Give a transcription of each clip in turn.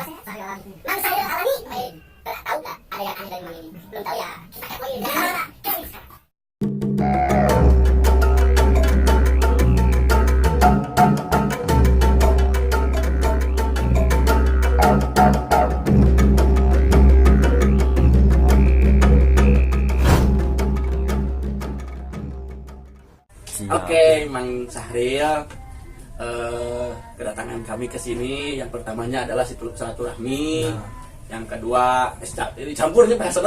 Mang Sahrir Alami, tahu nggak? Ada yang aneh dari Mang ini? Belum tahu ya? Kita kepoin. Oke, Mang Sahrir, kedatangan kami ke sini yang pertamanya adalah silaturahmi, yang kedua ini campurnya bahasa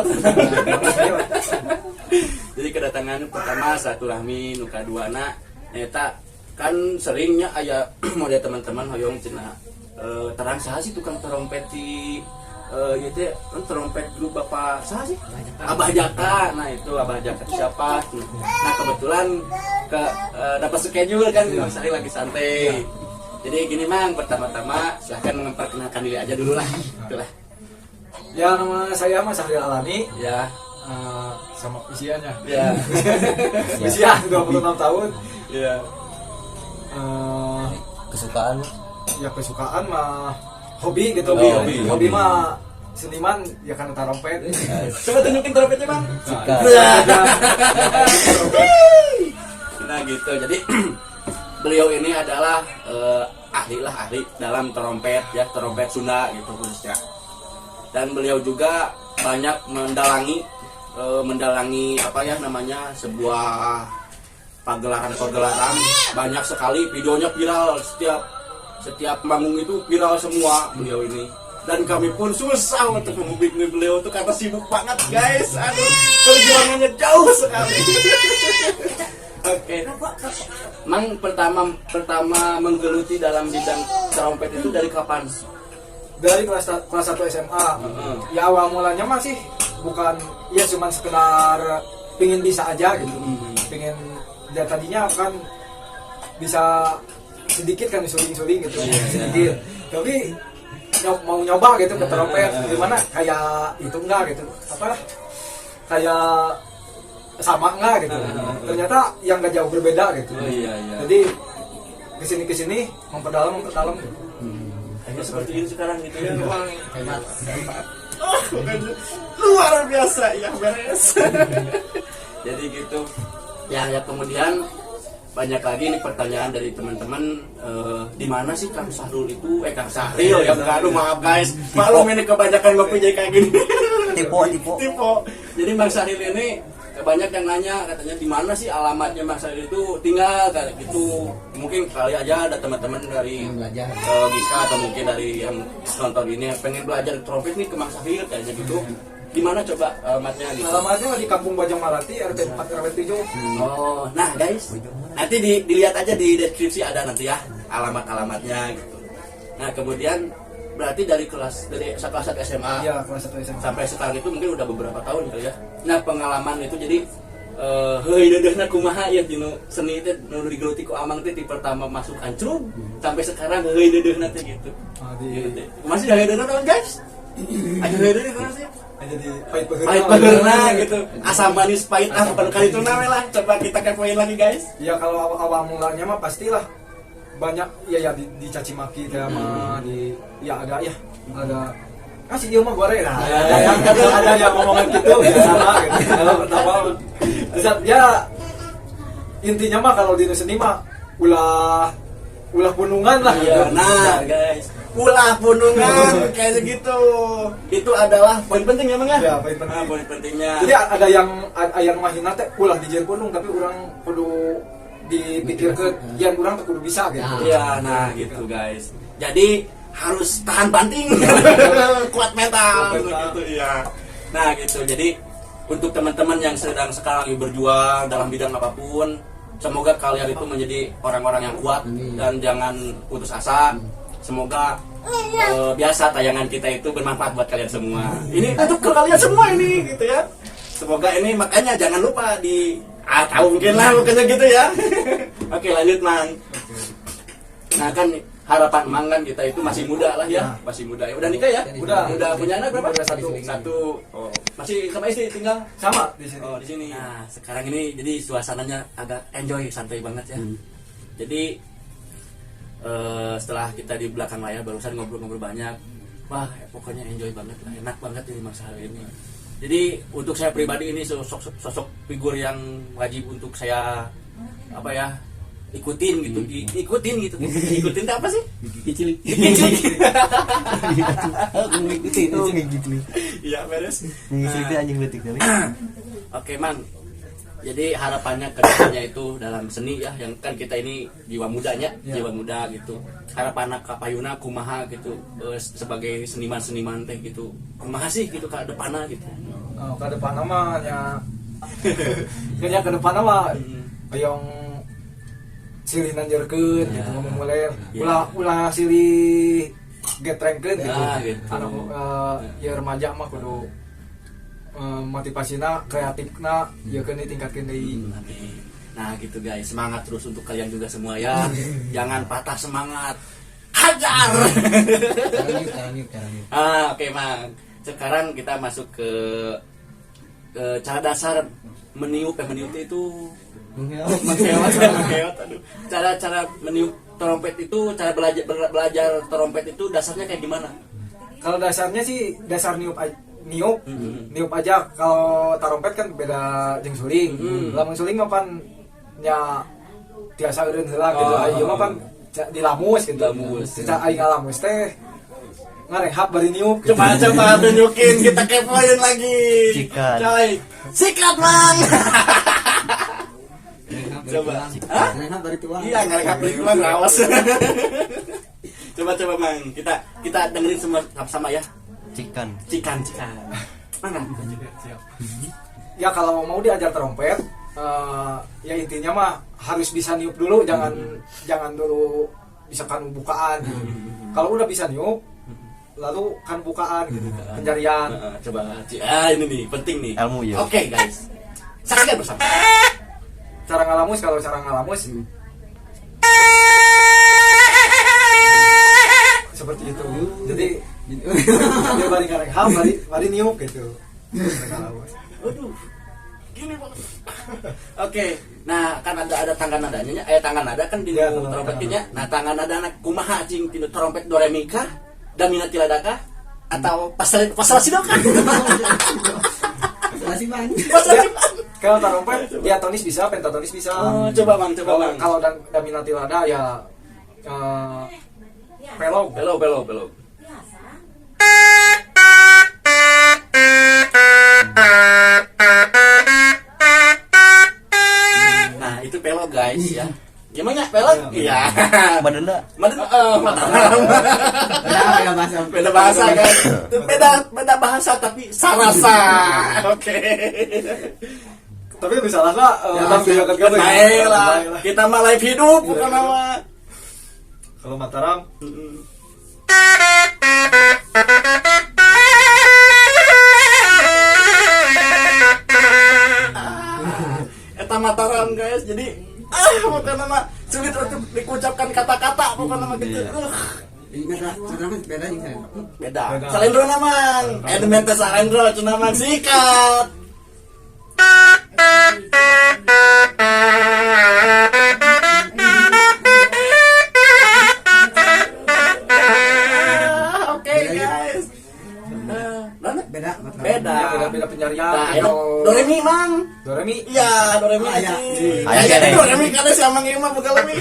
jadi kedatangan pertama silaturahmi, nu kaduana eta kan seringnya aya model teman-teman hoyong cenah terang saha sih tukang trompet di ieu teh trompet grup Bapak saha sih? Abah Jaka. Nah, itu Abah Jaka siapa? Nah, kebetulan dapat schedule kan Mas Sahrir lagi santai. Jadi gini Mang, pertama-tama silahkan memperkenalkan diri aja dulu lah. Itulah. Ya, nama saya Mas Sahrir Alami. Ya. Sama usianya. Ya. Usia 26 tahun. Ya. Kesukaan Ya kesukaan mah hobi gitu. Hobi. Mah seniman ya karena trompet. Coba tunjukin trompetnya Bang. Nah gitu, jadi beliau ini adalah ahli dalam trompet ya, trompet Sunda gitu khususnya. Dan beliau juga banyak mendalangi apa ya namanya sebuah pagelaran banyak sekali videonya viral, setiap manggung itu viral semua beliau ini. Dan kami pun susah untuk menghubungi beliau tuh karena sibuk banget guys. Aduh, perjuangannya jauh sekali. Oke. Mang pertama menggeluti dalam bidang trompet itu dari kapan? Dari kelas 1 SMA. Ya awal mulanya masih bukan ya cuman sekedar pingin bisa aja gitu. Pingin ya tadinya kan bisa sedikit kan suling gitu. Sedikit. Tapi mau nyoba gitu ke trompet gimana kayak itu enggak gitu. Apalah kayak sama enggak gitu. Ternyata yang enggak jauh berbeda gitu. Jadi kesini memperdalam gitu. Hanya seperti ini sekarang gitu ya. Luar biasa ya beres. Jadi gitu. Ya kemudian banyak lagi nih pertanyaan dari teman-teman, di mana sih Kang Sahrul itu? Kang Sahrir ya, aduh maaf guys, maklum ini kebanyakan ngopi jadi kayak gini. Tipe. Jadi Bang Sahrir ini banyak yang nanya katanya di mana sih alamatnya Bang Sahrir itu tinggal kayak gitu. Mungkin kali aja ada teman-teman dari Giska atau mungkin dari yang nonton ini pengen belajar trompet nih ke Bang Sahrir kayaknya gitu. Di mana coba alamatnya gitu? Alamatnya di Kampung Bajang Malati, RT 4 RW 7. Oh, nah guys, nanti dilihat aja di deskripsi ada nanti ya alamatnya gitu. Nah kemudian berarti dari kelas 1 SMA. Iya, kelas 1 SMA. Sampai sekarang itu mungkin udah beberapa tahun gitu ya. Nah pengalaman itu jadi heuh deudeuhna kumaha ya dinu seni teh nu digeluti ku Amang teh di pertama masuk Ancrung sampai sekarang heuh deudeuhna teh gitu. Gitu. Masih heuh deudeuhna tahun guys. Aja heuh deudeuhna sih. Jadi pahit peherna gitu, asam manis pahit bukan kali itu namanya lah. Coba kita kepoin lagi guys. Ya kalau awal mulanya mah pastilah banyak ya dicaci maki sama ada kasih dia mah goreng nah ada yang ngomongan gitu sama gitu kalau pertama ya intinya mah kalau di seni mah ulah punungan lah gitu. Nah guys, ulah punungan kayak gitu. Itu adalah poin penting ya Bang ya? Ya, poin penting. Poin pentingnya. Jadi ada yang mahina teh ulah dijieun punung tapi orang kudu dipikirkeun yang urang teh kudu bisa gitu. Iya, nah gitu guys. Jadi harus tahan banting. Kuat mental gitu ya. Nah gitu. Jadi untuk teman-teman yang sedang sekarang lagi berjuang dalam bidang apapun, semoga kalian itu menjadi orang-orang yang kuat dan jangan putus asa. Semoga biasa tayangan kita itu bermanfaat buat kalian semua. Ini untuk ke kalian semua ini gitu ya. Semoga ini makanya jangan lupa tahu mungkin lah bukannya gitu ya. Oke lanjut Mang. Nah kan harapan Mang kan kita itu masih muda lah ya, masih muda ya. Udah nikah ya? Udah punya anak berapa? Satu. Oh. Masih sama istri tinggal? Sama di sini. Oh di sini. Nah sekarang ini jadi suasananya agak enjoy, santai banget ya. Jadi setelah kita di belakang layar barusan ngobrol-ngobrol banyak, wah pokoknya enjoy banget lah, enak banget ini masa ini. Jadi untuk saya pribadi ini sosok figur yang wajib untuk saya apa ya, ikutin gitu, ikutin apa sih? Kecil. Ngikutin. Iya beres. Ngikutin anjing letik kali. Oke man, jadi harapannya ke depannya itu dalam seni ya, yang kan kita ini jiwa mudanya, jiwa muda gitu. Harapan kapayuna kumaha gitu, sebagai seniman teh gitu, kumaha sih gitu ke depannya gitu. Ke depan mah nya kayaknya ke depan mah yang silih nanjarkeun gitu mulai ulah silih getrengkeun gitu. Gitu. Anu ya remaja mah kudu motivasina kreatifna ya kan ditingkatkeun deui. Nah gitu guys, semangat terus untuk kalian juga semua ya. Jangan patah semangat. Hajar. Oke Mang. Sekarang kita masuk ke cara dasar meniup itu mengheot. Aduh. Cara meniup trompet itu, cara belajar trompet itu dasarnya kayak gimana? Kalau dasarnya sih dasar niup aja. Kalau trompet kan beda jeung suling. Lamun suling mah pan nya tiasa eureun heula gitu. Ieu mah pan dilamus gitu. Kita aing ngalamus teh ngarehap bari niup gitu. Coba tunjukin, kita kepoin lagi. Sikat. Coy. Sikat, Mang. Coba. Ngarehap dari tuang. Iya, ngarehap dari tuang awas. Coba Mang, kita dengerin sama ya. Cikan. Mana? Ya kalau mau diajar trompet ya intinya mah harus bisa niup dulu, jangan dulu misalkan bukaan gitu. Kalau udah bisa niup lalu kan bukaan gitu, pencarian. Coba ini nih penting nih Ilmu ya. Oke guys, saksikan bersama. Cara ngalamus seperti itu. Jadi dia bari ngarehap bari niup gitu. Ngalamus. Aduh, gini bang. Oke, nah kan ada tangan nadanya, tangan nada kan di trompetnya. Nah tangan nada kumaha cing di trompet do re mi kah, da mina tilada kah, atau pasal sidokah? Kalau trompet diatonis bisa, pentatonis bisa. Oh, coba bang. Kalau da mina tilada ya pelog. Nah itu pelog guys ya. Gimana pelog? Iya. Madenda. Beda bahasa kan. Beda bahasa tapi sarasa. Oke. Tapi misalnya Baiklah. Kita mah live hidup bukan nama. Kalau Mataram Eta Mataram guys. Jadi bukan nama sulit untuk dikucapkan kata-kata, bukan nama gitu. Beda. Salendro namang. Edmente salendro cuma sikat. Oke guys. Beda pencarian. Do re mi mang. Do re mi. Iya, do re mi. Aya do re mi kada si amang ieu mah bukan lebih.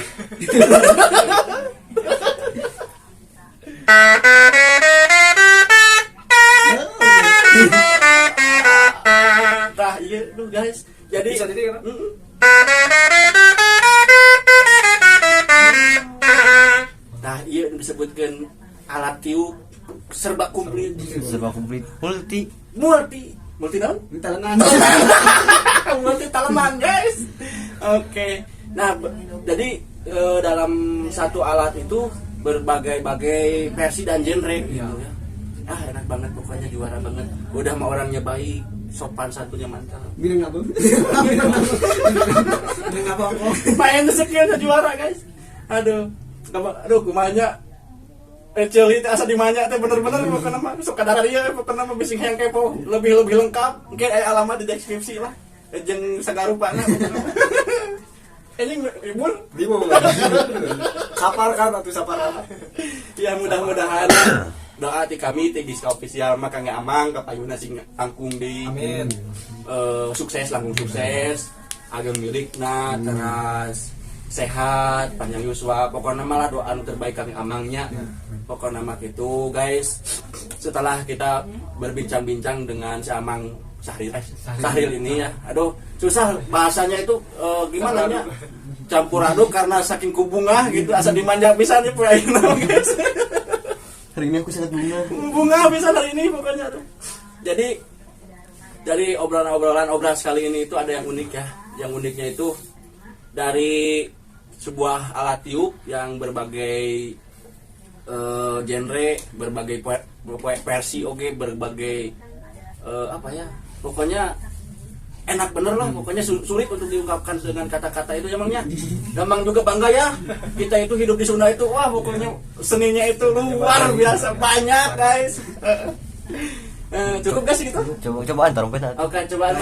Nah, iya tuh guys. Jadi Bisa jadi kan? Nah, iya disebutkan alat tiup serba komplit. Multi naon? Multi talenan guys. Oke. Nah, jadi dalam satu alat itu berbagai versi dan genre gitu ya. Enak banget pokoknya, juara banget. Udah mah orangnya baik, sopan satunya mantap. Minum apa? Main sekian juara guys. Aduh kumanya ceuli teh asa dimanya teh bener-bener bukan nama sok kadar ieu bukan nama bising hayang kepo lebih lengkap. Mungkin aya alamat di deskripsi lah. Jeung sagarupana. Anjing libur. Sapar kan atuh sapar. Ya mudah-mudahan doa ti kami ti Giska official maka amang kapayuna sing angkung di Amin. sukses langsung sukses ageng milikna teras sehat panjang yuswa pokoknya malah doa anu terbaik kami amangnya pokoknya mah gitu guys. Setelah kita berbincang-bincang dengan si Amang Sahril ini ya, aduh susah bahasanya itu gimana nya campur aduk karena saking kubungah gitu asa dimanja pisan nih guys. Hari ini aku sangat bunga bisa hari ini pokoknya tuh. Jadi dari obrolan sekali ini itu ada yang unik ya. Yang uniknya itu dari sebuah alat tiup yang berbagai genre, berbagai versi, berbagai apa ya? Pokoknya enak bener lah, pokoknya sulit untuk diungkapkan dengan kata-kata itu emangnya. Gampang juga bangga ya. Kita itu hidup di Sunda itu, wah pokoknya seninya itu luar biasa banyak guys. Cukup gak sih gitu? Cobaan trompet. Oke, cobaan.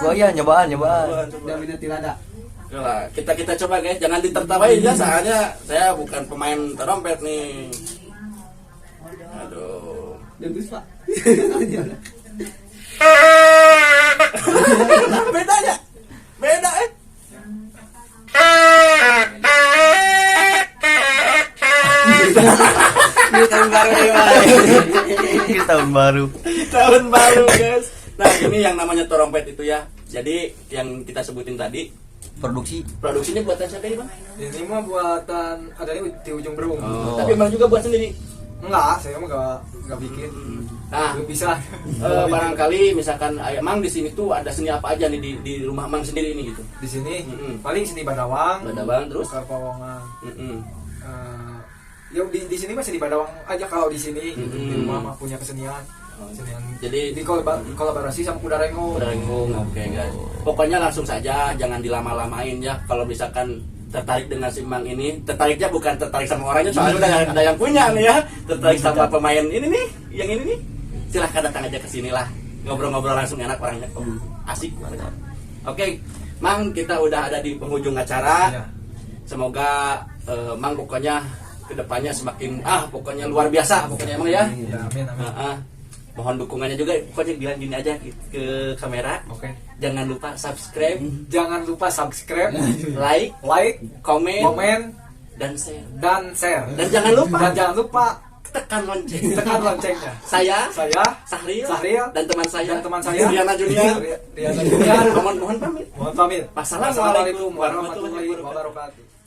Goyang, nyobaan. Jaminan tidak ada. Nah, kita coba guys, jangan ditertawain ya, soalnya saya bukan pemain trompet nih. Aduh. Pak. Nah, bedanya beda Ini tahun baru nih, Pak. Ini tahun baru. tahun baru guys. Nah ini yang namanya trompet itu ya, jadi yang kita sebutin tadi produksinya buatan siapa ini bang? Ini mah buatan ada di ujung Berung. Tapi bang juga buat sendiri? Enggak, saya mah enggak bikin. Nah, belum bisa. Barangkali misalkan Mang di sini tuh ada seni apa aja nih di rumah Mang sendiri ini gitu? Di sini paling seni Badawang terus Pawongan. Ya di sini mah seni Badawang aja kalau di sini. Di rumah mah punya kesenian. Jadi di kolaborasi sama Kuda Renggong. Oke guys. Pokoknya langsung saja, jangan dilama-lamain ya. Kalau misalkan tertarik dengan si Mang ini, tertariknya bukan tertarik sama orangnya, soalnya udah ada yang punya nih ya. Tertarik sama pemain ini nih, yang ini nih. Silahkan datang aja ke sini lah. Ngobrol-ngobrol langsung enak orangnya. Asik banget. Oke, Mang, kita udah ada di penghujung acara. Semoga Mang pokoknya kedepannya semakin pokoknya luar biasa pokoknya Mang ya. Amin. Mohon dukungannya juga, pokoknya bilang gini aja ke kamera. Oke. Jangan lupa subscribe, like, komen, dan share. Dan jangan lupa tekan loncengnya. Saya Sahril dan teman saya Riana Junior. Mohon pamit. Wassalamualaikum Wassalamualaikum warahmatullahi wabarakatuh.